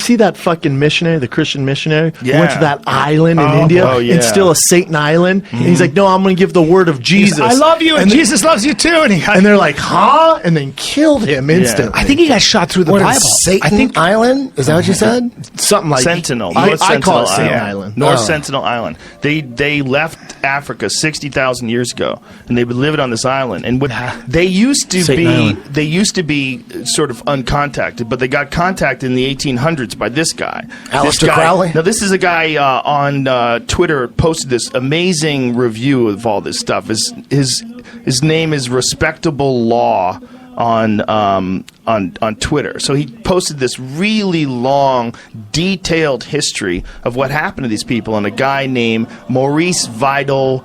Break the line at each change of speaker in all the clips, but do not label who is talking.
see that fucking missionary, the Christian missionary, who went to that island in India? It's still a Satan island. And he's like, no, I'm going to give the word of Jesus.
I love you, and Jesus loves you too.
And they're like, huh? And then killed him instantly.
I think he got shot through the Bible.
Satan Island? Is that what you said?
Something like
Sentinel.
I call it Satan Island.
North Sentinel Island. They left Africa 60,000 years ago, and they've been living on this island. And they used to be sort of uncontacted, but they got contacted in the 1800s by this guy.
Aleister Crowley?
Now, this is a guy on Twitter posted this amazing review of all this stuff. His name is Respectable Law on Twitter. So he posted this really long, detailed history of what happened to these people, and a guy named Maurice Vidal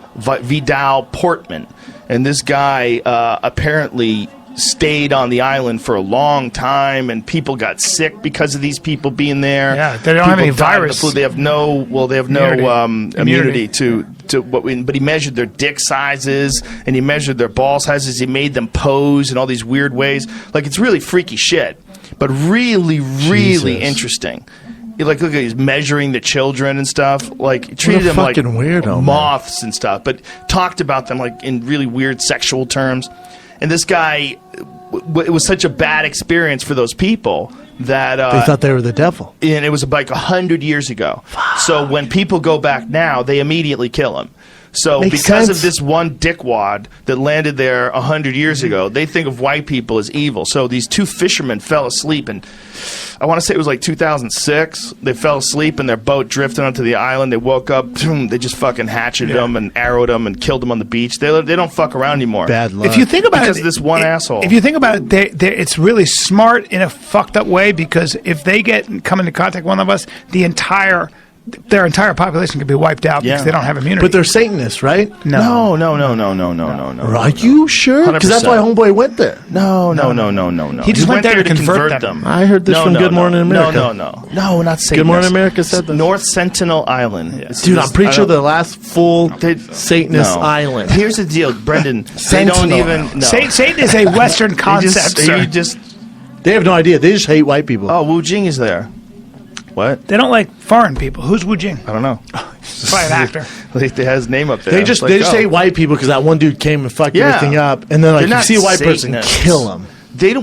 Portman. And this guy apparently stayed on the island for a long time, and people got sick because of these people being there.
Yeah, they don't have any virus.
They have no immunity to what but he measured their dick sizes, and he measured their ball sizes. He made them pose in all these weird ways. Like, it's really freaky shit, but really, really interesting. Like, look at he's measuring the children and stuff. Like, he treated them like
weirdo,
moths and stuff, but talked about them like in really weird sexual terms. And this guy, it was such a bad experience for those people that
they thought they were the devil.
And it was like 100 years ago. So when people go back now, they immediately kill him. So because of this one dickwad that landed there 100 years ago, they think of white people as evil. So these two fishermen fell asleep, and I want to say it was like 2006. They fell asleep and their boat drifted onto the island. They woke up, they just fucking hatcheted them and arrowed them and killed them on the beach. They don't fuck around anymore.
Bad luck.
If you think about
because of this one asshole.
If you think about it, it's really smart in a fucked up way, because if they come into contact with one of us, their entire population could be wiped out because they don't have immunity.
But they're Satanists, right?
No.
Are you sure? Because that's why Homeboy went there.
No.
He just went there to convert them.
I heard this from Good Morning America.
No, not Satanists.
Good Morning America said this.
North Sentinel Island. Yeah.
Dude, I'm pretty sure the last full Satanist island.
Here's the deal, Brendan. They don't even... No.
Satan is a Western concept, sir.
They have no idea. They just hate white people.
Oh, Wu Jing is there. What?
They don't like foreign people. Who's Wu Jing?
I don't know.
He's probably an actor.
They has his name up there.
They just hate white people because that one dude came and fucked everything up, and then like you see a white person, kill him.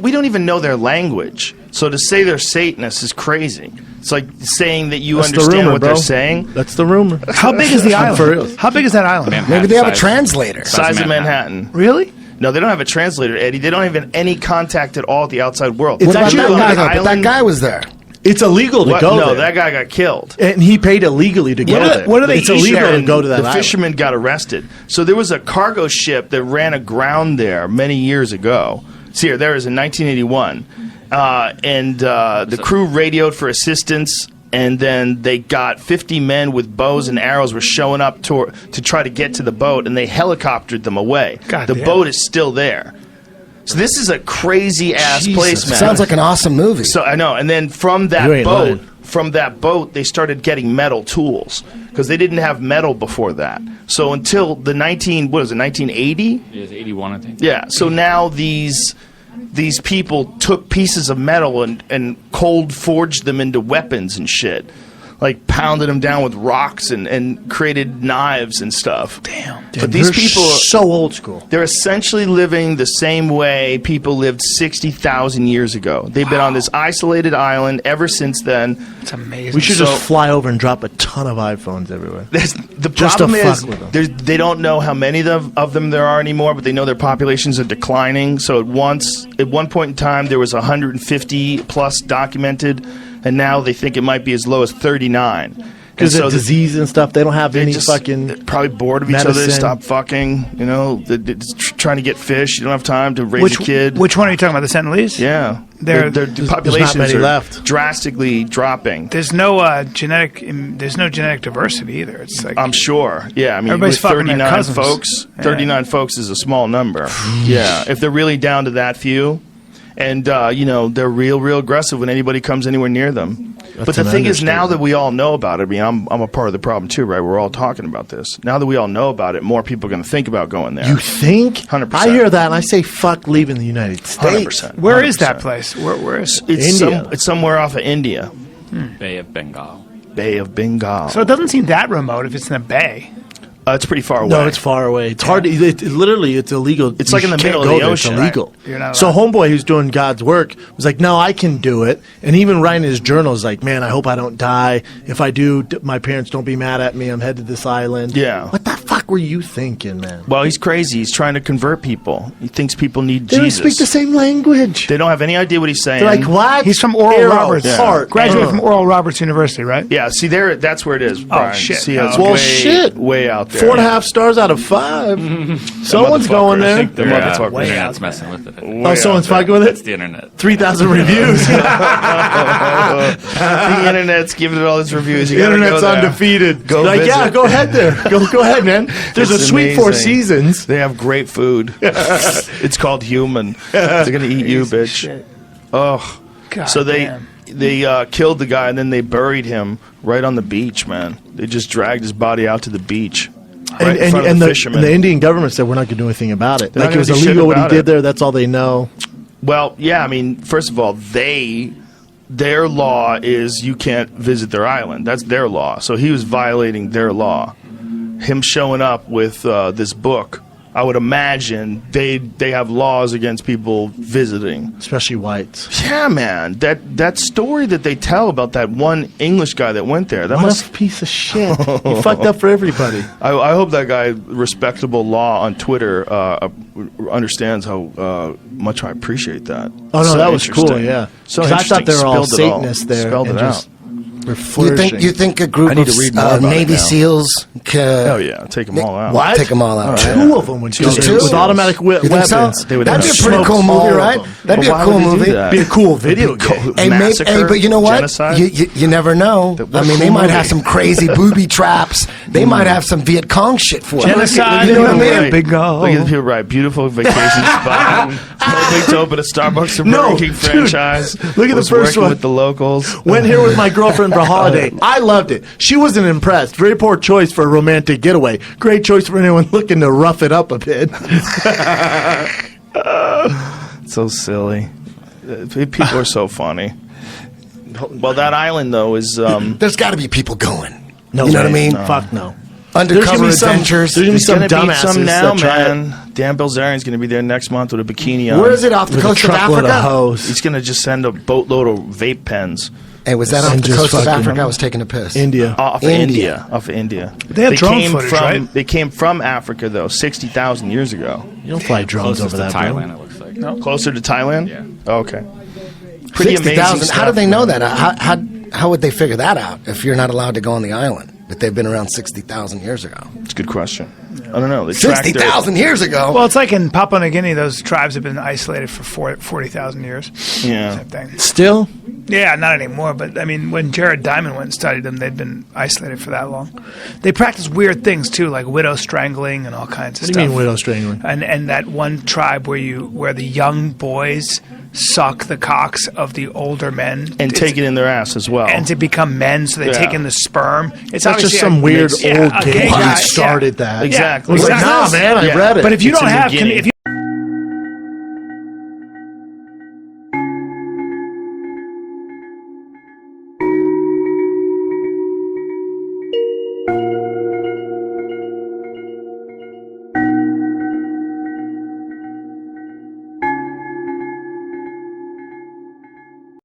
We don't even know their language, so to say they're Satanists is crazy. It's like saying that you understand what they're saying.
That's the rumor.
How big is the island? How big is that island?
Maybe they have a translator.
Size of Manhattan.
Really?
No, they don't have a translator, Eddie. They don't have any contact at all with the outside world.
What about that guy? But that guy was there.
It's illegal to go there.
No, that guy got killed.
And he paid illegally to go there.
What are they?
It's illegal to go to that
The fisherman got arrested. So there was a cargo ship that ran aground there many years ago. See, there was in 1981. And the crew radioed for assistance, and then they got 50 men with bows and arrows were showing up to try to get to the boat, and they helicoptered them away. The boat is still there. So this is a crazy-ass place, man.
Sounds like an awesome movie.
So I know. And then from that boat, they started getting metal tools because they didn't have metal before that. So until the 1980?
It was 81, I think.
Yeah. So now these people took pieces of metal and cold forged them into weapons and shit. Like pounded them down with rocks and created knives and stuff.
Damn.
But these people are
so old school.
They're essentially living the same way people lived 60,000 years ago. They've been on this isolated island ever since then.
It's amazing.
We should just fly over and drop a ton of iPhones everywhere.
The problem is they don't know how many of them there are anymore, but they know their populations are declining. So at one point in time, there was 150 plus documented. And now they think it might be as low as 39.
Because of disease and stuff, they don't have any fucking
probably bored of each other. They stop fucking. You know, trying to get fish. You don't have time to raise a kid.
Which one are you talking about? The Sentinelese?
Yeah, their populations are drastically dropping.
There's no genetic diversity either. It's like
I'm sure. Yeah, I mean,
everybody's
with
fucking
39 folks. 39 folks is a small number. Yeah, if they're really down to that few. And, they're real aggressive when anybody comes anywhere near them. But the thing is, now that we all know about it, I mean, I'm a part of the problem too, right? We're all talking about this. Now that we all know about it, more people are going to think about going there.
You think?
100%.
I hear that, and I say, fuck leaving the United States.
100%.
Where is that place? Where is
India? It's somewhere off of India.
Bay of Bengal.
Bay of Bengal.
So it doesn't seem that remote if it's in a bay.
It's pretty far away.
No, it's far away. It's hard to. Literally, it's illegal.
It's like in the
You can't
middle of
go
the
there.
ocean,
It's illegal.
You're not
So
allowed.
homeboy who's doing God's work was like, "No, I can do it." And even writing his journal is like, "Man, I hope I don't die. If I do, my parents don't be mad at me. I'm headed to this island."
Yeah.
What the fuck were you thinking, man?
Well, he's crazy. He's trying to convert people. He thinks people need
They don't
Jesus.
speak the same language.
They don't have any idea what he's saying.
They're like, what?
He's from Oral
Arrow,
Roberts.
heart,
Graduated
arrow.
from Oral Roberts University, right?
Yeah, see, that's where it is, Brian.
shit.
See, it's
Oh,
well,
way,
shit.
way out there.
4.5 stars out of 5. Someone's
motherfucker,
going
I
there.
think the
motherfucker.
internet's messing with it.
Oh, someone's fucking with
It's
it?
the internet.
3,000 reviews.
The internet's giving it all its reviews. You
The
gotta
internet's
go there.
undefeated.
Go
like, yeah,
visit.
go ahead there. Go ahead, man. There's
It's
a sweet 4
amazing.
seasons.
They have great food. It's called human. They're gonna eat you, bitch.
Shit.
Ugh.
God
So
damn.
they killed the guy and then they buried him right on the beach, man. They just dragged his body out to the beach. Right in front of the fishermen.
And the Indian government said we're not going to do anything about it.
They're not
Like it was
gonna do shit
illegal what he
about
did
it.
there. That's all they know.
Well, yeah, I mean, first of all, their law is you can't visit their island. That's their law. So he was violating their law. Him showing up with this book, I would imagine they have laws against people visiting.
Especially whites.
Yeah, man, that story that they tell about that one English guy that went there, that
What
must.
a piece of shit. You fucked up for everybody.
I hope that guy, respectable law on Twitter, understands how much I appreciate that.
Oh, no,
So
that was cool,
interesting.
yeah.
So
'Cause I thought they were all
Spelled it all.
Satanists there.
Spelled
and
it
just
out.
were flourishing.
You think a group
I need
of
to read more about it
Navy
now.
SEALs could
Oh yeah, take them all out.
What?
take them all out?
Two of them would go
Just
there
two?
with automatic
You think so?
weapons.
They would
That'd be
have
a pretty
smoked
cool
all
movie,
of
right?
them.
That'd be
But why
a cool
would they do
movie.
that?
Be a cool video game.
Hey,
Massacre,
but you know what?
genocide?
You never know.
What
I
a
mean, they
cool
might
movie.
have some crazy booby traps. They might have some Viet Cong shit for it.
Genocide,
You know what I
you
mean?
know, big go.
Look at the people, right? Beautiful vacation spot. Hoping to open a Starbucks or
No,
Burger King
dude,
franchise.
look at the
Was
first
working
one.
with the locals.
Went here with my girlfriend for a holiday. I loved it. She wasn't impressed. Very poor choice for a romantic getaway. Great choice for anyone looking to rough it up a bit.
So silly. People are so funny. Well, that island though is
There's got to be people going.
No
You know what I
way.
mean?
No. Fuck no.
Undercover adventures.
There's gonna be
there's
some
gonna be
dumbasses
some now,
that try it.
man. Dan Bilzerian's going to be there next month with a bikini on.
Where is it? Off the
With a
coast of
truckload
Africa?
of hoes.
He's going to just send a boatload of vape pens
Hey, was that off
And
the
just
coast of
fucking-
Africa? I was taking a piss.
India.
off
India.
India. Off of India.
They have drone
came
footage,
from,
right?
They came from Africa though, 60,000 years ago.
You don't fly drones
Closest
over
to
that,
Thailand,
bro.
it looks like.
Closer to Thailand.
Yeah.
Oh, okay. Pretty amazing
60,000.
stuff.
How did they know that? How would they figure that out if you're not allowed to go on the island? That they've been around 60,000 years ago.
It's a good question. I don't know. They tracked their-
60,000 years ago?
Well, it's like in Papua New Guinea, those tribes have been isolated for 40,000 years.
Yeah.
Same thing.
Still?
Yeah, not anymore. But I mean, when Jared Diamond went and studied them, they'd been isolated for that long. They practice weird things too, like widow strangling and all kinds of
What do
stuff.
you mean widow strangling?
And that one tribe where the young boys suck the cocks of the older men
and take it in their ass as well.
and to become men, so they
Yeah.
take in the sperm. It's
That's just
obviously
some
a-
weird
Yeah,
old
a
gay
gay
guy
guy,
started
yeah.
that.
Exactly.
It was like,
Exactly.
nah, man, I
Yeah.
read it.
But if you
It's
don't
in
have
Guinea.
if you